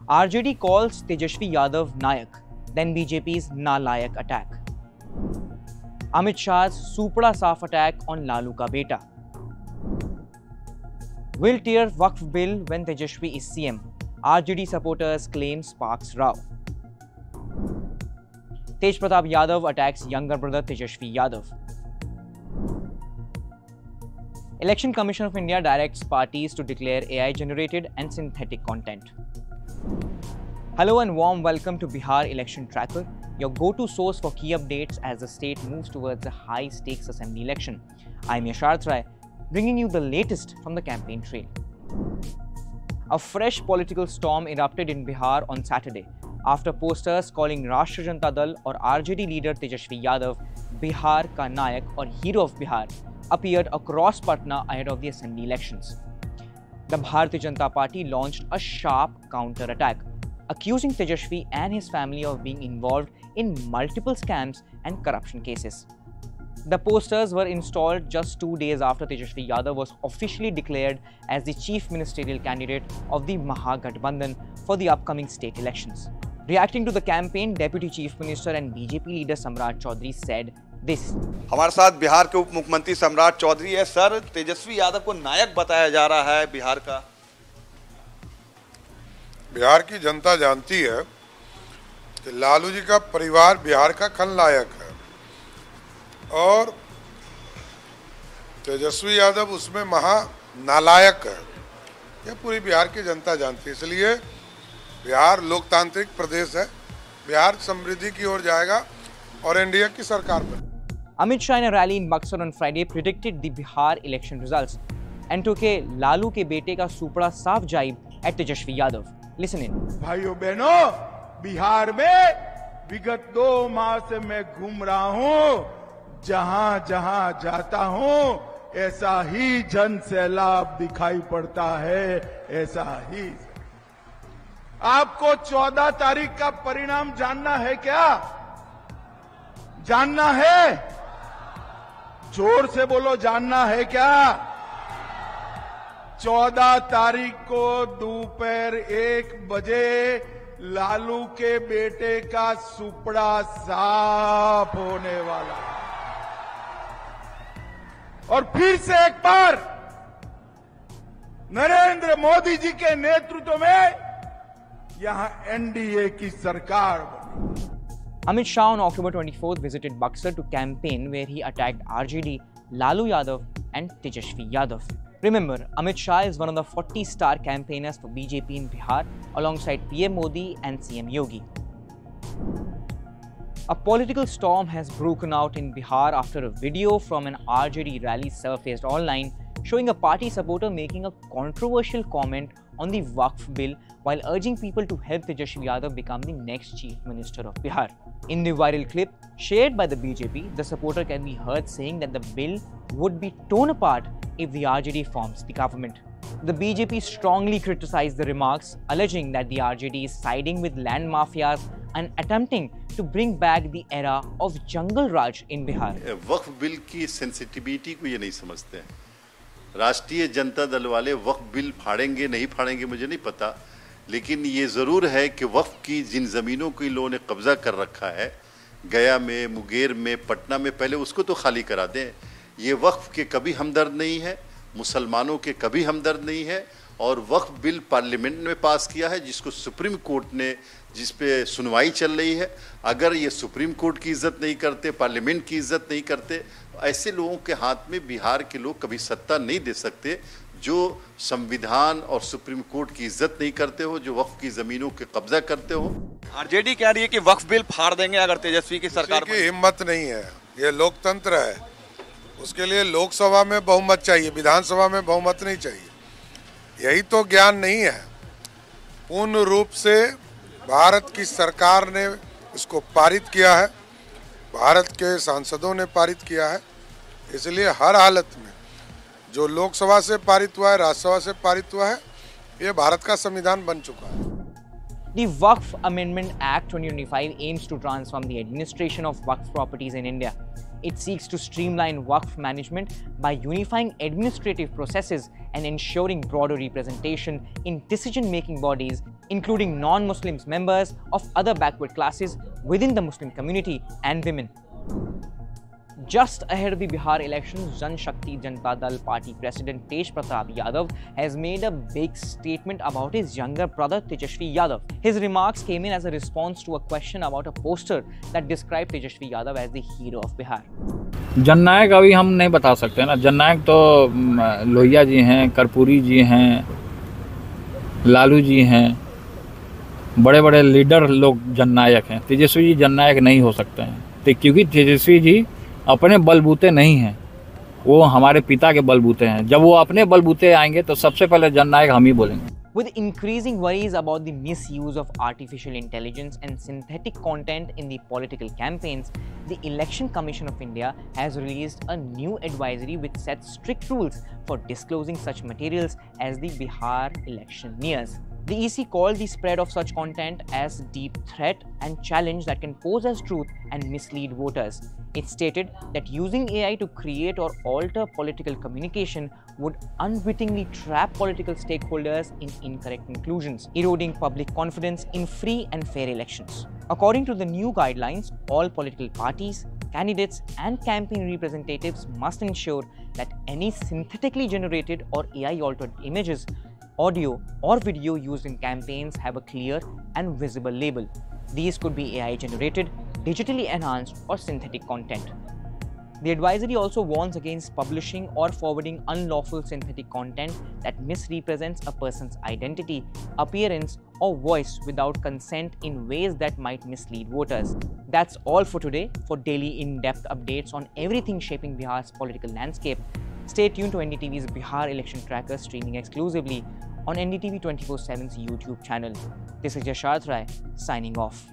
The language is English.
RJD calls Tejashwi Yadav Nayak, then BJP's Nalayak attack. Amit Shah's Supra Saaf attack on Lalu ka beta. Will tear Waqf bill when Tejashwi is CM. RJD supporters claim sparks row. Tej Pratap Yadav attacks younger brother Tejashwi Yadav. Election Commission of India directs parties to declare AI-generated and synthetic content. Hello and warm welcome to Bihar Election Tracker, your go-to source for key updates as the state moves towards a high-stakes assembly election. I'm Yasharth Rai, bringing you the latest from the campaign trail. A fresh political storm erupted in Bihar on Saturday after posters calling Rashtriya Janata Dal or RJD leader Tejashwi Yadav Bihar ka Nayak or Hero of Bihar appeared across Patna ahead of the assembly elections. The Bharatiya Janata Party launched a sharp counter-attack, accusing Tejashwi and his family of being involved in multiple scams and corruption cases. The posters were installed just 2 days after Tejashwi Yadav was officially declared as the chief ministerial candidate of the Mahagathbandhan for the upcoming state elections. Reacting to the campaign, Deputy Chief Minister and BJP leader Samrat Chaudhary said this. हमारे साथ बिहार के उप मुख्यमंत्री सम्राट चौधरी है। Sir, Tejashwi Yadav को नायक बताया जा रहा है बिहार का। बिहार की जनता जानती है कि लालू जी का परिवार बिहार का खलनायक है और तेजस्वी यादव उसमें महा नालायक है। यह पूरी बिहार की जनता जानती है, इसलिए बिहार लोकतांत्रिक प्रदेश है। बिहार समृद्धि की ओर जाएगा और एनडीए की सरकार बनेगी। Amit Shah in a rally in Buxar on Friday predicted the Bihar election results and took a Lalu ke bete ka supra saaf jibe at Tejashwi Yadav. Listen in. भाइयों बहनों, बिहार में विगत 2 माह से मैं घूम रहा हूं। जहां जहां जाता हूं ऐसा ही जन सैलाब दिखाई पड़ता है, ऐसा ही। आपको 14 तारीख का परिणाम जानना है क्या? जानना है? जोर से बोलो, जानना है क्या? 14 तारीख को दोपहर 1 बजे लालू के बेटे का सुपड़ा साफ होने वाला है। और फिर से एक बार नरेंद्र मोदी जी के नेतृत्व में यहां एनडीए की सरकार बनी। Amit Shah on October 24th visited Buxar to campaign where he attacked RJD, Lalu Yadav and Tejashwi Yadav. Remember, Amit Shah is one of the 40 star campaigners for BJP in Bihar alongside PM Modi and CM Yogi. A political storm has broken out in Bihar after a video from an RJD rally surfaced online showing a party supporter making a controversial comment on the Waqf bill while urging people to help Tejashwi Yadav become the next Chief Minister of Bihar. In the viral clip shared by the BJP, the supporter can be heard saying that the bill would be torn apart if the RJD forms the government. The BJP strongly criticized the remarks, alleging that the RJD is siding with land mafias and attempting to bring back the era of Jungle Raj in Bihar. Waqf bill की sensitivity को ये नहीं समझते हैं। राष्ट्रीय जनता दल वाले वक्फ bill फाड़ेंगे नहीं फाड़ेंगे मुझे नहीं पता, लेकिन ये ज़रूर है कि वक्फ की जिन ज़मीनों को इन लोगों ने कब्ज़ा कर रखा है, गया में, मुंगेर में, पटना में, पहले उसको तो खाली करा दें। ये वक्फ के कभी हमदर्द नहीं है, मुसलमानों के कभी हमदर्द नहीं है। और वक्फ बिल पार्लियामेंट में पास किया है, जिसको सुप्रीम कोर्ट ने, जिस पे सुनवाई चल रही है। अगर ये सुप्रीम कोर्ट की इज्जत नहीं करते, पार्लियामेंट की इज्जत नहीं करते, ऐसे लोगों के हाथ में बिहार के लोग कभी सत्ता नहीं दे सकते जो संविधान और सुप्रीम कोर्ट की इज्जत नहीं करते हो, जो वक्फ की जमीनों के कब्जा करते हो। आरजेडी कह रही है कि वक्फ बिल फाड़ देंगे अगर तेजस्वी की सरकार की हिम्मत नहीं है। ये लोकतंत्र है, उसके लिए लोकसभा में बहुमत चाहिए, विधानसभा में बहुमत नहीं चाहिए। यही तो ज्ञान नहीं है। पूर्ण रूप से भारत की सरकार ने इसको पारित किया है, भारत के सांसदों ने पारित किया है, इसलिए हर हालत में जो लोकसभा से पारित हुआ है, राज्यसभा से पारित हुआ है, ये भारत का संविधान बन चुका है। The Waqf Amendment Act 2025 aims to transform the administration of Waqf properties in India. It seeks to streamline Waqf management by unifying administrative processes and ensuring broader representation in decision-making bodies, including non-Muslims members of other backward classes within the Muslim community and women. Just ahead of the Bihar elections, Jan Shakti Janata Dal Party President Tej Pratap Yadav has made a big statement about his younger brother Tejasvi Yadav. His remarks came in as a response to a question about a poster that described Tejasvi Yadav as the hero of Bihar. जननायक अभी हम नहीं बता सकते ना। जननायक तो लोहिया जी हैं, कर्पूरी जी हैं, लालू जी हैं, बड़े बड़े लीडर लोग जननायक हैं। तेजस्वी जी जननायक नहीं हो सकते हैं, क्योंकि तेजस्वी जी अपने बलबूते नहीं हैं, वो हमारे पिता के बलबूते हैं। जब वो अपने बलबूते आएंगे तो सबसे पहले जननायक हम ही बोलेंगे। With increasing worries about the misuse of artificial intelligence and synthetic content in the political campaigns, the Election Commission of India has released a new advisory which sets strict rules for disclosing such materials as the Bihar election nears. The EC called the spread of such content as deep threat and challenge that can pose as truth and mislead voters. It stated that using AI to create or alter political communication would unwittingly trap political stakeholders in incorrect conclusions, eroding public confidence in free and fair elections. According to the new guidelines, all political parties, candidates and campaign representatives must ensure that any synthetically generated or AI-altered images, audio or video used in campaigns have a clear and visible label. These could be AI-generated, digitally enhanced or synthetic content. The advisory also warns against publishing or forwarding unlawful synthetic content that misrepresents a person's identity, appearance or voice without consent in ways that might mislead voters. That's all for today. For daily in-depth updates on everything shaping Bihar's political landscape, stay tuned to NDTV's Bihar Election Tracker, streaming exclusively on NDTV 24/7's YouTube channel. This is Yasharth Rai signing off.